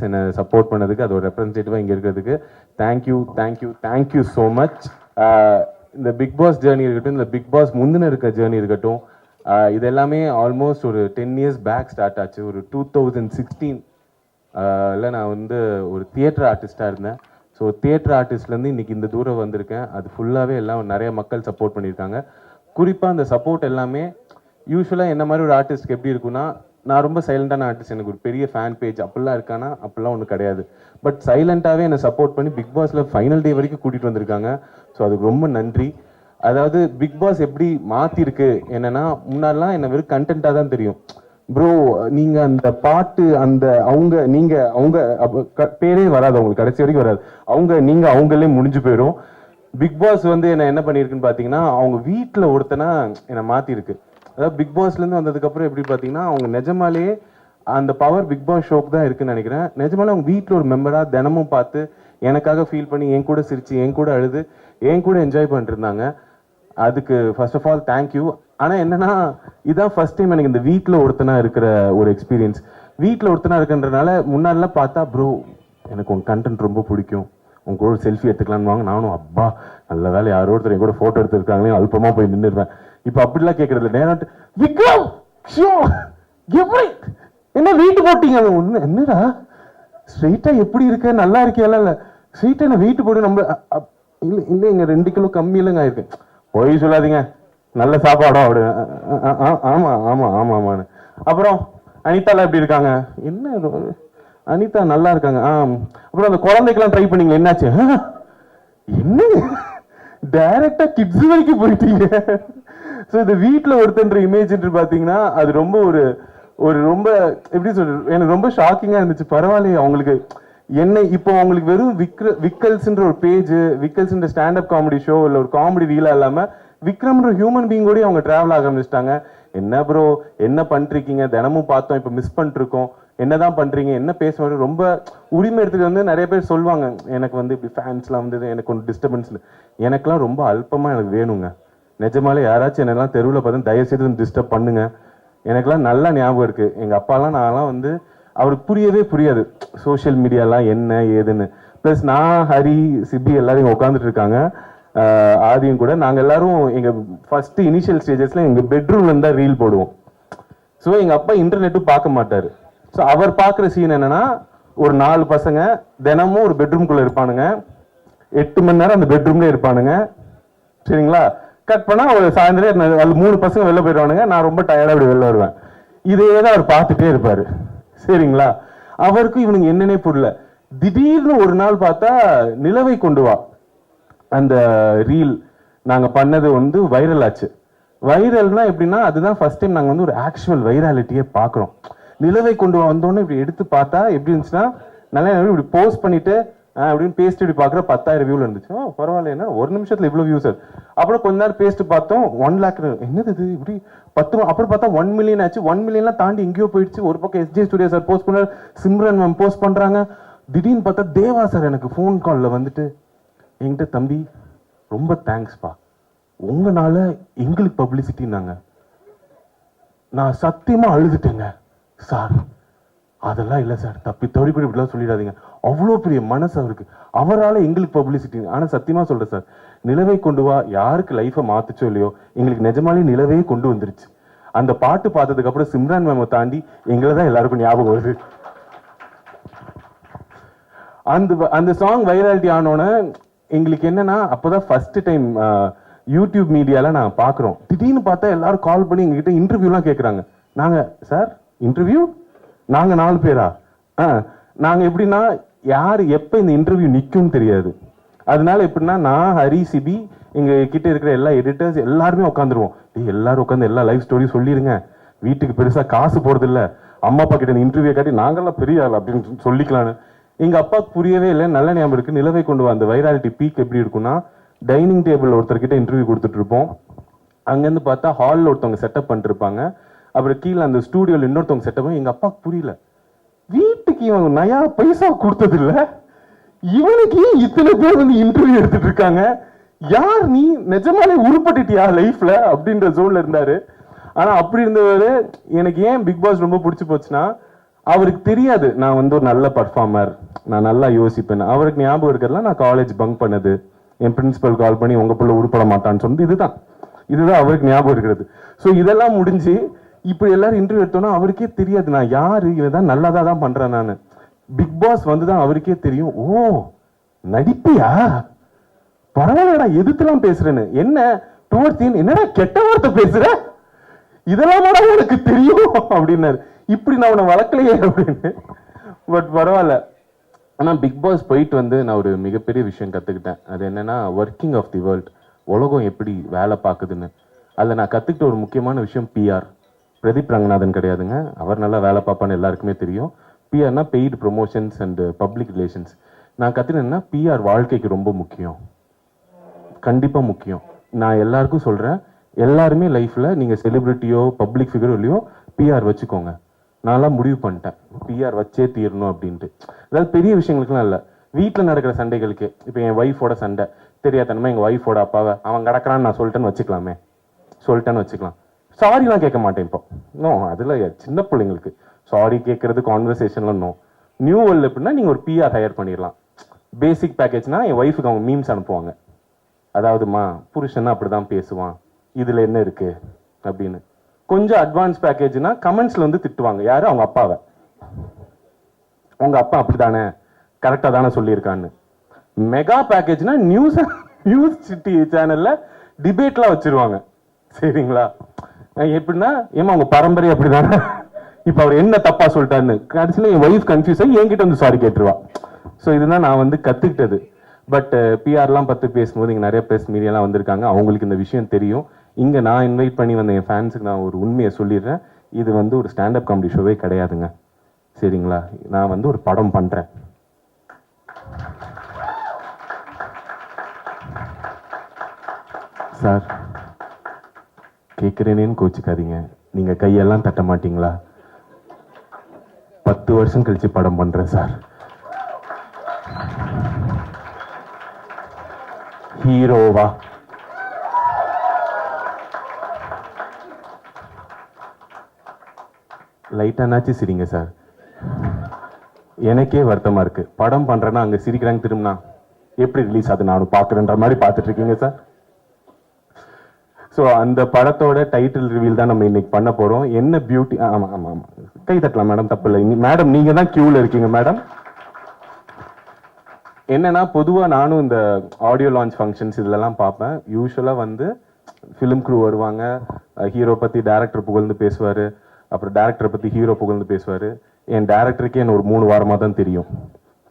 என்னை சப்போர்ட் பண்ணதுக்கு, அதோட ரெப்ரஸன்டேட்டிவாக இங்கே இருக்கிறதுக்கு தேங்க்யூ ஸோ மச். இந்த பிக் பாஸ் ஜேர்னி இருக்கட்டும், இந்த பிக் பாஸ் முந்தின இருக்க ஜேர்னி இருக்கட்டும், இது எல்லாமே ஆல்மோஸ்ட் ஒரு 10 இயர்ஸ் பேக் ஸ்டார்ட் ஆச்சு. ஒரு 2016 இல்லை நான் வந்து ஒரு தியேட்டர் ஆர்டிஸ்டாக இருந்தேன். ஸோ தியேட்டர் ஆர்டிஸ்ட்லேருந்து இன்றைக்கி இந்த தூரம் வந்திருக்கேன். அது ஃபுல்லாகவே எல்லாம் நிறைய மக்கள் சப்போர்ட் பண்ணியிருக்காங்க. குறிப்பாக அந்த சப்போர்ட் எல்லாமே யூஸ்வலாக என்ன மாதிரி ஒரு ஆர்டிஸ்ட்க்கு எப்படி இருக்குன்னா, நான் ரொம்ப சைலண்டான ஆர்டிஸ்ட், எனக்கு ஒரு பெரிய ஃபேன் பேஜ் அப்படிலாம் இருக்கானா அப்படிலாம் ஒன்றும் கிடையாது. பட் சைலண்ட்டாகவே என்னை சப்போர்ட் பண்ணி பிக் பாஸில் ஃபைனல் டே வரைக்கும் கூட்டிகிட்டு வந்திருக்காங்க. ஸோ அதுக்கு ரொம்ப நன்றி. அதாவது பிக் பாஸ் எப்படி மாற்றிருக்கு என்னென்னா, முன்னாடிலாம் என்னை வெறும் கண்டென்ட்டாக தான் தெரியும். ப்ரோ நீங்கள் அந்த பாட்டு அந்த அவங்க பேரே வராது, அவங்களுக்கு கடைசி வரைக்கும் வராது. அவங்களே முடிஞ்சு போயிடும். பிக் பாஸ் வந்து என்ன பண்ணியிருக்குன்னு பார்த்தீங்கன்னா, அவங்க வீட்டில் ஒருத்தனா என்னை மாற்றிருக்கு. அதாவது பிக் பாஸ்லேருந்து வந்ததுக்கப்புறம் எப்படி பார்த்தீங்கன்னா, அவங்க நிஜமாலேயே அந்த பவர் பிக் பாஸ் ஷோக்கு தான் இருக்குன்னு நினைக்கிறேன். நிஜமாலே அவங்க வீட்டில் ஒரு மெம்பராக தினமும் பார்த்து எனக்காக ஃபீல் பண்ணி என் கூட சிரிச்சு என் கூட அழுது என் கூட என்ஜாய் பண்ணிட்டு இருந்தாங்க. அதுக்கு ஃபர்ஸ்ட் ஆஃப் ஆல் தேங்க்யூ. ஆனால் என்னன்னா, இதான் ஃபர்ஸ்ட் டைம் எனக்கு இந்த வீட்டில் ஒருத்தனா இருக்கிற ஒரு எக்ஸ்பீரியன்ஸ். வீட்டில் ஒருத்தனா இருக்குன்றனால முன்னாடிலாம் பார்த்தா, ப்ரோ எனக்கு உங்கள் கண்டென்ட் ரொம்ப பிடிக்கும், உங்க கூட செல்ஃபி எடுத்துக்கலான்னு வாங்க. நானும் அப்பா நல்ல வேலை யாரோ ஒருத்தர் என் கூட ஃபோட்டோ எடுத்துருக்காங்களே அல்பமாக போய் நின்றுடுவேன். இப்போ அப்படிலாம் கேட்கறது நேரம் விக்ரம் எப்படி என்ன வெயிட் போட்டீங்க? ஒன்று என்னடா ஸ்ட்ரெயிட்டா எப்படி இருக்க, நல்லா இருக்கியால? இல்லை ஸ்ட்ரெயிட்டா என்ன வெயிட் போட்டு நம்ம இல்லை இல்லை இங்கே 2 கிலோ கம்மி இல்லைங்க ஆயிருக்கு. போய் சொல்லாதீங்க, நல்ல சாப்பாடோ அப்படி. ஆமாம் ஆமாம் ஆமாம் ஆமான்னு. அப்புறம் அனிதாலாம் எப்படி இருக்காங்க? என்ன அனிதா நல்லா இருக்காங்க. அப்புறம் அந்த குழந்தைக்கெல்லாம் ட்ரை பண்ணீங்க, என்னாச்சு? என்ன டைரக்டா கிட்ஸ் வரைக்கும் போயிட்டீங்க. ஸோ இந்த வீட்டில் ஒருத்தன்ற இமேஜ் பார்த்தீங்கன்னா, அது ரொம்ப ஒரு ரொம்ப எப்படி சொல்றது, எனக்கு ரொம்ப ஷாக்கிங்காக இருந்துச்சு. பரவாயில்லையே அவங்களுக்கு என்ன இப்போ அவங்களுக்கு வெறும் விக்கல்ஸ்ன்ற ஒரு பேஜ், விக்கல்ஸ்ன்ற ஸ்டாண்டப் காமெடி ஷோ இல்லை ஒரு காமெடி ரீலாக இல்லாமல் விக்ரம்ன்ற ஹியூமன் பீங் கூட அவங்க ட்ராவல் ஆக ஆரம்பிச்சிட்டாங்க. என்ன ப்ரோ என்ன பண்ணிருக்கீங்க, தினமும் பார்த்தோம், இப்போ மிஸ் பண்ணிருக்கோம், என்னதான் பண்றீங்க, என்ன பேசுவாங்க, ரொம்ப உரிமை எடுத்துட்டு வந்து நிறைய பேர் சொல்லுவாங்க. எனக்கு வந்து இப்படி ஃபேன்ஸ்லாம் வந்தது, எனக்கு ஒன்று டிஸ்டர்பன்ஸ். எனக்குலாம் ரொம்ப அல்பமாக எனக்கு வேணுங்க. நிஜமாலே யாராச்சும் என்னெல்லாம் தெருவில் பார்த்து தயவுசெய்து டிஸ்டர்ப் பண்ணுங்க. எனக்குலாம் நல்லா ஞாபகம் இருக்கு. எங்கள் அப்பாலாம் நான்லாம் வந்து அவருக்கு புரியவே புரியாது சோஷியல் மீடியாலாம் என்ன ஏதுன்னு. ப்ளஸ் நான் ஹரி சிபி எல்லாரும் இங்கே உட்காந்துட்டு இருக்காங்க, ஆதியும் கூட. நாங்கள் எல்லாரும் எங்கள் ஃபர்ஸ்ட் இனிஷியல் ஸ்டேஜஸ்ல எங்கள் பெட்ரூம்ல இருந்தா ரீல் போடுவோம். ஸோ எங்கள் அப்பா இன்டர்நெட்டும் பார்க்க மாட்டாரு. ஸோ அவர் பார்க்குற சீன் என்னன்னா, ஒரு 4 பசங்க தினமும் ஒரு பெட்ரூம்குள்ளே இருப்பானுங்க, 8 மணி நேரம் அந்த பெட்ரூம்லேயே இருப்பானுங்க. சரிங்களா? கட் பண்ணால் ஒரு சாயந்தரம் அது 3 பசங்க வெளில போயிடுவானுங்க. நான் ரொம்ப டயர்டாக அப்படி வெளில வருவேன். இதே தான் அவர் பார்த்துட்டே இருப்பார். சரிங்களா? அவருக்கும் இவனுங்க என்னன்னே புரியல. திடீர்னு ஒரு நாள் பார்த்தா நிலவை கொண்டு வா அந்த ரீல் நாங்கள் பண்ணது வந்து வைரல் ஆச்சு. வைரல்னா எப்படின்னா, அதுதான் ஃபர்ஸ்ட் டைம் நாங்கள் வந்து ஒரு ஆக்சுவல் வைராலிட்டியே பார்க்குறோம். நிலவை கொண்டு வந்தோன்னு இப்படி எடுத்து பார்த்தா எப்படி இருந்துச்சுன்னா, நல்லா இப்படி போஸ்ட் பண்ணிட்டு அப்படின்னு பேஸ்ட் இப்படி பார்க்குற 10,000 வியூவில் இருந்துச்சு. பரவாயில்ல, என்ன ஒரு நிமிஷத்தில் இவ்வளோ வியூஸ். அப்புறம் கொஞ்ச நேரம் பேஸ்ட் பார்த்தோம் 1 lakh. என்னது இது இப்படி 10. அப்புறம் பார்த்தா 1 million ஆச்சு. 1 millionலாம் தாண்டி எங்கேயோ போயிடுச்சு. ஒரு பக்கம் SJ ஸ்டுடியோ சார் போஸ்ட் பண்ணார், சிம்ரன் மேம் போஸ்ட் பண்ணுறாங்க. திடீர்னு பார்த்தா தேவா சார் எனக்கு ஃபோன் காலில் வந்துட்டு என்கிட்ட, தம்பி ரொம்ப தேங்க்ஸ்ப்பா, உங்களால எங்களுக்கு பப்ளிசிட்டின்னாங்க. நான் சத்தியமா அழுதுட்டேங்க சார். அதெல்லாம் இல்லை சார், தப்பி தவறி கூட இப்படிலாம் சொல்லிடாதீங்க. அவ்வளோ பெரிய மனசு அவருக்கு, அவரால் எங்களுக்கு பப்ளிசிட்டி. ஆனால் சத்தியமா சொல்றேன் சார், நிலவை கொண்டு வா யாருக்கு லைஃபை மாத்துச்சோ இல்லையோ, எங்களுக்கு நிஜமாலே நிலவே கொண்டு வந்துருச்சு. அந்த பாட்டு பார்த்ததுக்கு அப்புறம் சிம்ரான் மேமை தாண்டி எங்களை தான் எல்லாருக்கும் ஞாபகம் வருது. அந்த சாங் வைராலிட்டி ஆனோன்னு எங்களுக்கு என்னன்னா, அப்போதான் ஃபர்ஸ்ட் டைம் யூடியூப் மீடியால நான் பார்க்குறோம். திடீர்னு பார்த்தா எல்லாரும் கால் பண்ணி எங்ககிட்ட இன்டர்வியூலாம் கேட்குறாங்க. நாங்கள் சார் இன்டர்வியூ, நாங்கள் 4 பேரா? நாங்கள் எப்படின்னா, யார் எப்போ இந்த இன்டர்வியூ நிற்கும்னு தெரியாது. அதனால எப்படின்னா, நான் ஹரி சிபி எங்கள் கிட்ட இருக்கிற எல்லா எடிட்டர்ஸ் எல்லாருமே உட்காந்துருவோம். எல்லாரும் உட்காந்து எல்லா லைஃப் ஸ்டோரி சொல்லிடுங்க, வீட்டுக்கு பெருசாக காசு போகிறது இல்லை, அம்மா அப்பா கிட்ட இந்த இன்டர்வியூ காட்டி நாங்கள்லாம் பெரிய ஆள் அப்படின்னு சொல்லிக்கலான்னு. எங்கள் அப்பாவுக்கு புரியவே இல்லை. நல்ல ஞாபகம் இருக்கு. நிலவை கொண்டு வந்த வைராலிட்டி பீக் எப்படி இருக்குன்னா, டைனிங் டேபிள் ஒருத்தர்கிட்ட இன்டர்வியூ கொடுத்துட்டு இருப்போம். அங்கேருந்து பார்த்தா ஹாலில் ஒருத்தவங்க செட்டப் பண்ணிருப்பாங்க. அப்புறம் கீழே அந்த ஸ்டூடியோவில் இன்னொருத்தவங்க செட்டப். எங்கள் அப்பாவுக்கு புரியல, வீட்டுக்கு இவங்க நயா பைசா கொடுத்தது இல்லை, இவனுக்கு இத்தனை பேர் வந்து இன்டர்வியூ எடுத்துட்டு இருக்காங்க, யார் நீ, நிஜமாலே உருப்பட்டுட்டியா லைஃப்ல அப்படின்ற ஜோன்ல இருந்தாரு. ஆனா அப்படி இருந்தவர் எனக்கு ஏன் பிக் பாஸ் ரொம்ப பிடிச்சி போச்சுன்னா, அவருக்கு தெரியாது நான் வந்து ஒரு நல்ல பர்ஃபார்மர், நான் நல்லா யோசிப்பேன். அவருக்கு ஞாபகம் இருக்கிறதுலாம் நான் காலேஜ் பங்க் பண்ணது, என் பிரின்சிபல் கால் பண்ணி உங்க பிள்ளை உருப்பட மாட்டான்னு சொன்னது, இதுதான் அவருக்கு ஞாபகம் இருக்கிறது. ஸோ இதெல்லாம் முடிஞ்சு இப்படி எல்லாரும் இன்டர்வியூ எடுத்தோன்னா அவருக்கே தெரியாது நான் யாரு, இவன் தான் நல்லதா தான் பண்றேன் நான். பிக் பாஸ் வந்து தான் அவருக்கே தெரியும், ஓ நடிப்பியா, பரவாயில்லடா எதிர்த்துலாம் பேசுறேன்னு. என்ன டுவர்த்தின் என்னடா கெட்ட வார்த்தை பேசுற, இதெல்லாம் எனக்கு தெரியும் அப்படின்னாரு. இப்படி நான் உன்னை வளர்க்கலையே அப்படின்னு. பட் பரவாயில்ல. ஆனா பிக் பாஸ் போயிட்டு வந்து நான் ஒரு மிகப்பெரிய விஷயம் கத்துக்கிட்டேன். அது என்னன்னா ஒர்க்கிங் ஆஃப் தி வேர்ல்ட், உலகம் எப்படி வேலை பார்க்குதுன்னு. அதில் நான் கற்றுக்கிட்ட ஒரு முக்கியமான விஷயம் பிஆர். பிரதீப் ரங்கநாதன் கிடையாதுங்க, அவர் நல்லா வேலை பார்ப்பான்னு எல்லாருக்குமே தெரியும். பிஆர்னா paid promotions and public relations. நான் கற்றுக்கிட்டேன்னா பிஆர் வாழ்க்கைக்கு ரொம்ப முக்கியம், கண்டிப்பாக முக்கியம். நான் எல்லாருக்கும் சொல்கிறேன், எல்லாருமே லைஃப்பில் நீங்கள் செலிப்ரிட்டியோ பப்ளிக் ஃபிகரோ இல்லையோ பிஆர் வச்சுக்கோங்க. நான்லாம் முடிவு பண்ணிட்டேன் பிஆர் வச்சே தீரணும் அப்படின்ட்டு. அதாவது பெரிய விஷயங்களுக்குலாம் இல்லை, வீட்டில் நடக்கிற சண்டைகளுக்கு. இப்போ என் ஒய்ஃபோட சண்டை தெரியாதனமா எங்கள் ஒய்ஃபோட அப்பாவை அவன் கிடக்கிறான்னு நான் சொல்லிட்டேன்னு வச்சுக்கலாம். சாரிலாம் கேட்க மாட்டேன் இப்போ. நோ, அதில் சின்ன பிள்ளைங்களுக்கு சாரி கேட்கறது கான்வர்சேஷன்ல நோ. நியூ வேர்ல்டு எப்படின்னா நீங்கள் ஒரு பிஆர் ஹையர் பண்ணிடலாம். பேசிக் பேக்கேஜ்னா என் ஒய்ஃபுக்கு அவங்க மீம்ஸ் அனுப்புவாங்க. அதாவதுமா புருஷன்னா அப்படிதான் பேசுவான், இதில் என்ன இருக்கு அப்படின்னு. கொஞ்சம் அட்வான்ஸ் பேக்கேஜ்னா கமெண்ட்ஸ்ல வந்து திட்டுவாங்க, யாரு, அவங்க அப்பாவை. உங்க அப்பா அப்படித்தானே, கரெக்டா தானே சொல்லியிருக்கான்னு. மெகா பேக்கேஜ்னா நியூஸ் சிட்டி சேனல்ல டிபேட்லாம் வச்சிருவாங்க. சரிங்களா? எப்படின்னா ஏமா உங்க பரம்பரை அப்படிதானே, இப்ப அவர் என்ன தப்பா சொல்லிட்டான்னு கடைசியில் என் ஒய்ஃப் கன்ஃபியூஸ் ஆகி என்கிட்ட வந்து சாரி கேட்டுருவா. ஸோ இதுதான் நான் வந்து கத்துக்கிட்டது. பட் பிஆர்லாம் பற்றி பேசும்போது இங்கே நிறைய பேஸ் மீடியாலாம் வந்திருக்காங்க, அவங்களுக்கு இந்த விஷயம் தெரியும். இங்கே நான் இன்வைட் பண்ணி வந்த என் ஃபேன்ஸுக்கு நான் ஒரு உண்மையை சொல்லிடுறேன், இது வந்து ஒரு ஸ்டாண்டப் காமெடி ஷோவே கிடையாதுங்க. சரிங்களா? நான் வந்து ஒரு படம் பண்ணுறேன். சார் கேட்குறேனேன்னு கோச்சிக்காதீங்க, நீங்கள் கையெல்லாம் தட்ட மாட்டீங்களா? 10 வருஷம் கழிச்சு படம் பண்ணுறேன் சார். ஹீரோவா? லைட்டானாச்சு சிரிங்க சார். எனக்கே வருத்தமா இருக்கு, படம் பண்றேன்னா அங்க சிரிக்கிறாங்க, திரும்பினா எப்படி ரிலீஸ் ஆகுது நானும் பாக்குறேன்ற மாதிரி பார்த்துட்டு இருக்கீங்க சார். ஸோ அந்த படத்தோட டைட்டில் ரிவீல் தான் நம்ம இன்னைக்கு பண்ண போறோம். என்ன பியூட்டி. ஆமா ஆமா ஆமா, கை தட்டலாம் மேடம், தப்பு இல்லை. மேடம் நீங்க தான் கியூல இருக்கீங்க மேடம். என்னன்னா பொதுவா நானும் இந்த ஆடியோ லான்ச் ஃபங்க்ஷன்ஸ் இதுலலாம் பார்ப்பேன். யூஸ்வலா வந்து ஃபிலிம் க்ரூ வருவாங்க, ஹீரோ பத்தி டேரக்டர் புகழ்ந்து பேசுவாரு, அப்புறம் டேரக்டரை பத்தி ஹீரோ புகழ்ந்து பேசுவாரு. என் டேரக்டருக்கே என்ன ஒரு 3 வாரமா தான் தெரியும்.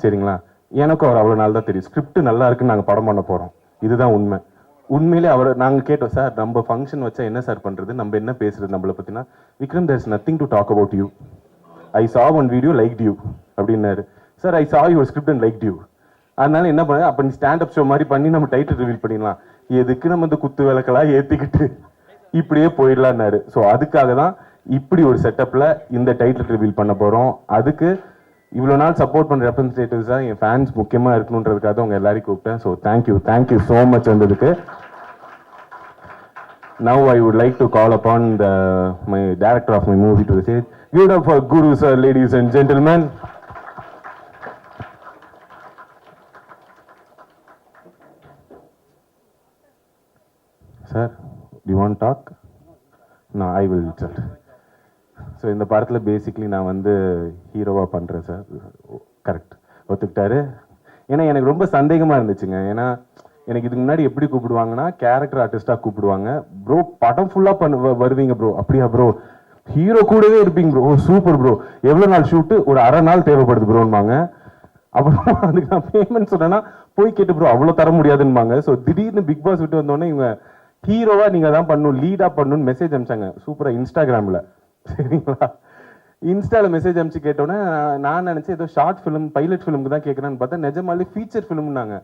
சரிங்களா? எனக்கும் அவர் அவ்வளவு நாள் தான் தெரியும். ஸ்கிரிப்ட் நல்லா இருக்குன்னு நாங்க படம் பண்ண போறோம், இதுதான் உண்மை. உண்மையிலே அவரை நாங்க கேட்டோம், சார் நம்ம ஃபங்க்ஷன் வச்சா என்ன சார் பண்றது, நம்ம என்ன பேசுறது நம்மளை பத்தினா. Vikram, there is nothing to talk about you, I saw one video like you அப்படின்னாரு. Sir I saw your script and like you. அதனால என்ன பண்ண, அப்ப நீ ஸ்டாண்டப் ஷோ மாதிரி பண்ணி நம்ம டைட்டில் ரிவீல் பண்ணிடலாம், எதுக்கு நம்ம இந்த குத்து விளக்கெல்லாம் ஏத்திக்கிட்டு இப்படியே போயிடலான்னாரு. ஸோ அதுக்காக தான் இப்படி ஒரு செட்டப்ல இந்த டைட்டில் ரிவீல் பண்ண போறோம். அதுக்கு இவ்வளவு நாள் சப்போர்ட் பண்ற ரெப்ரஸன்டேட்டிவ்ஸ் தான் என் ஃபேன்ஸ் முக்கியமா இருக்கணுன்றதுக்காக உங்க எல்லாரையும் கூப்பிட்டேன். ஸோ தேங்க்யூ ஸோ மச் வந்ததுக்கு. Now I would like to call upon my director of my movie to the stage. Give it up for Guru sir, ladies and gentlemen. Sir, do you want to talk? No, I will tell. So இந்த படத்தில் basically நான் வந்து ஹீரோவாக பண்ணுறேன் sir. Correct, ஒத்துக்கிட்டாரு. ஏன்னா எனக்கு ரொம்ப சந்தேகமாக இருந்துச்சுங்க. ஏன்னா எனக்கு இதுக்கு முன்னாடி எப்படி கூப்பிடுவாங்கன்னா கேரக்டர் ஆர்டிஸ்டாக கூப்பிடுவாங்க. ப்ரோ படம் ஃபுல்லாக வருவீங்க ப்ரோ. அப்படியா ப்ரோ? ஹீரோ கூடவே இருப்பீங்க ப்ரோ. Super bro. எவ்வளோ நாள் ஷூட்டு? ஒரு அரை நாள் தேவைப்படுது ப்ரோன்பாங்க. அப்புறம் அதுக்கு நான் பேமெண்ட் சொன்னேன்னா போய் கேட்டு ப்ரோ அவ்வளோ தர முடியாதுன்பாங்க. ஸோ திடீர்னு பிக் பாஸ் விட்டு வந்தோடனே இவங்க ஹீரோவா நீங்கள் தான் பண்ணணும், லீடாக பண்ணணும்னு மெசேஜ் அனுப்பிச்சாங்க. சூப்பராக இன்ஸ்டாகிராமில். சரிங்களா? இன்ஸ்டாவில் மெசேஜ் அனுப்பிச்சு கேட்டோன்னே நான் நினச்சேன் ஏதோ ஷார்ட் ஃபிலிம் பைலட் ஃபிலிமுக்கு தான் கேட்குறேன்னு பார்த்தா நிஜமாலே ஃபீச்சர் ஃபிலிம்னாங்க.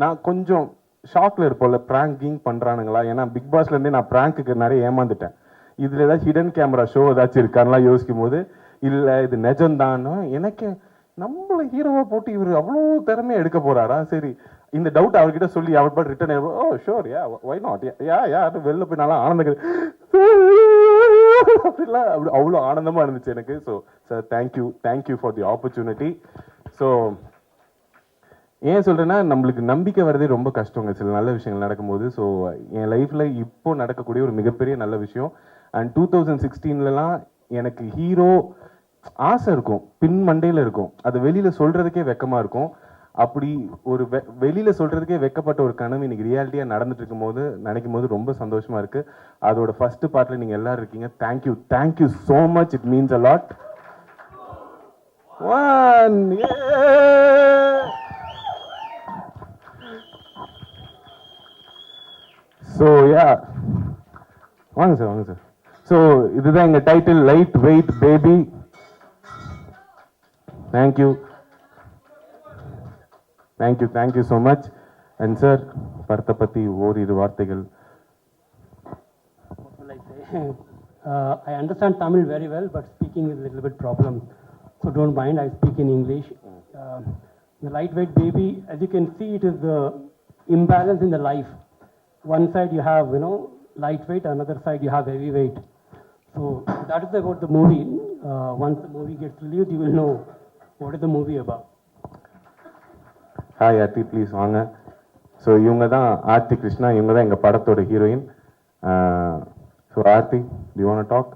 நான் கொஞ்சம் ஷாக்ல இருப்போம்ல, பிராங்கிங் பண்ணுறானுங்களா? ஏன்னா பிக் பாஸ்லேருந்தே நான் பிராங்க்குக்கு நிறைய ஏமாந்துட்டேன். இதில் ஏதாச்சும் ஹிடன் கேமரா ஷோ ஏதாச்சும் இருக்கான்லாம் யோசிக்கும் போது இல்லை இது நிஜம்தானோ. எனக்கு நம்மள ஹீரோவா போட்டு இவர் அவ்வளோ திறமையா எடுக்க போறாரா? சரி, இந்த டவுட் அவர்கிட்ட சொல்லி அவர் பாட்டு return, oh sure yeah why not yeah yeah வெளில போய் நல்லா ஆனந்த அப்படிலாம் அவ்வளோ ஆனந்தமாக இருந்துச்சு எனக்கு. So sir thank you for the opportunity. So ஏன் சொல்கிறேன்னா, நம்மளுக்கு நம்பிக்கை வரதே ரொம்ப கஷ்டங்க சில நல்ல விஷயங்கள் நடக்கும்போது. ஸோ என் லைஃப்பில் இப்போ நடக்கக்கூடிய ஒரு மிகப்பெரிய நல்ல விஷயம். அண்ட் 2016லலாம் எனக்கு ஹீரோ ஆசை இருக்கும், பின் மண்டையில் இருக்கும், அது வெளியில் சொல்கிறதுக்கே வெக்கமாக இருக்கும். அப்படி ஒரு வெளியில் சொல்கிறதுக்கே வெக்கப்பட்ட ஒரு கனவு இன்னைக்கு ரியாலிட்டியாக நடந்துட்டு இருக்கும்போது நினைக்கும் போது ரொம்ப சந்தோஷமாக இருக்குது. அதோட ஃபஸ்ட்டு பார்ட்டில் நீங்கள் எல்லோரும் இருக்கீங்க. Thank you so much. It means a lot. One so yeah வாங்க சார். ஸோ இதுதான் எங்கள் title, light weight baby. Thank you so much. And sir, படத்தை பற்றி ஓரிரு வார்த்தைகள். I understand Tamil very well, but speaking is a little bit problem. So don't mind, I speak in English. The lightweight baby, as you can see, it is the imbalance in the life. One side you have, lightweight, another side you have heavyweight. So that is about the movie. Once the movie gets released, you will know what is the movie about. Hi Aarthi, please வாங்க. So இவங்க தான் ஆர்த்தி கிருஷ்ணா, இவங்க தான் எங்கள் படத்தோட heroine. So Aarthi, you want talk?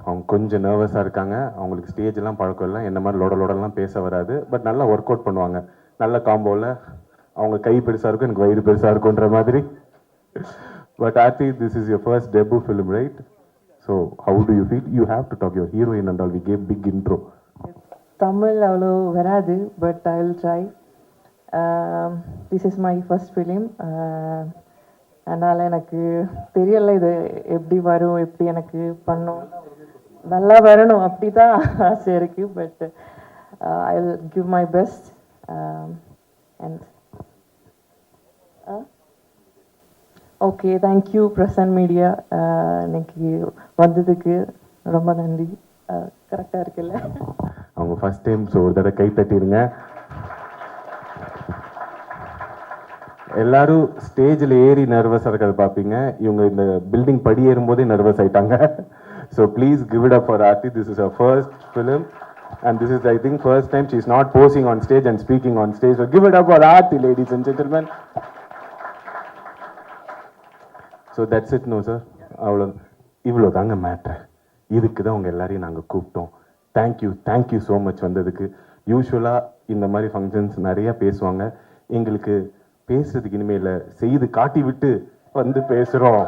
அவங்க கொஞ்சம் நர்வஸாக இருக்காங்க. அவங்களுக்கு ஸ்டேஜெல்லாம் பழக்கம் இல்லை, என்ன மாதிரி லோடலாம் பேச வராது. பட் நல்லா ஒர்க் அவுட் பண்ணுவாங்க, நல்ல காம்போவில். அவங்க கை பெருசாக இருக்கும், எனக்கு வயிறு பெருசாக இருக்குன்ற மாதிரி. But Aarthi, this is your first debut film, right? So how do you feel? You have to talk your heroine and all. We gave big intro. Tamil அவ்வளோ வராது, but I will try. This is my first film. அதனால் எனக்கு தெரியலை இது எப்படி வரும், எப்படி எனக்கு பண்ணும், நல்லா வரணும் அப்படி தான் ஆசை இருக்குது. But I will give my best. And okay, thank you present media. இன்னைக்கு வந்ததுக்கு ரொம்ப நன்றி. கரெக்டாக இருக்குல்ல? அவங்க ஃபர்ஸ்ட் டைம், ஸோ ஒரு தடவை கை தட்டிடுங்க. எல்லாரும் ஸ்டேஜில் ஏறி நர்வஸாக இருக்கிறத பார்ப்பீங்க, இவங்க இந்த பில்டிங் படி ஏறும்போதே நர்வஸ் ஆயிட்டாங்க. So please give it up for Aarthi. This is our first film and this is, I think, first time she is not posing on stage and speaking on stage. So give it up for Aarthi, ladies and gentlemen. So that's it. No sir, இவ்வளோ தாங்க matter. இதுக்கு தான் உங்கள் எல்லாரையும் நாங்கள் கூப்பிட்டோம். Thank you so much வந்ததுக்கு. யூஸ்வலாக இந்த மாதிரி ஃபங்க்ஷன்ஸ் நிறையா பேசுவாங்க, எங்களுக்கு பேசுறதுக்கு இனிமேல் செய்து காட்டி விட்டு வந்து பேசுகிறோம்.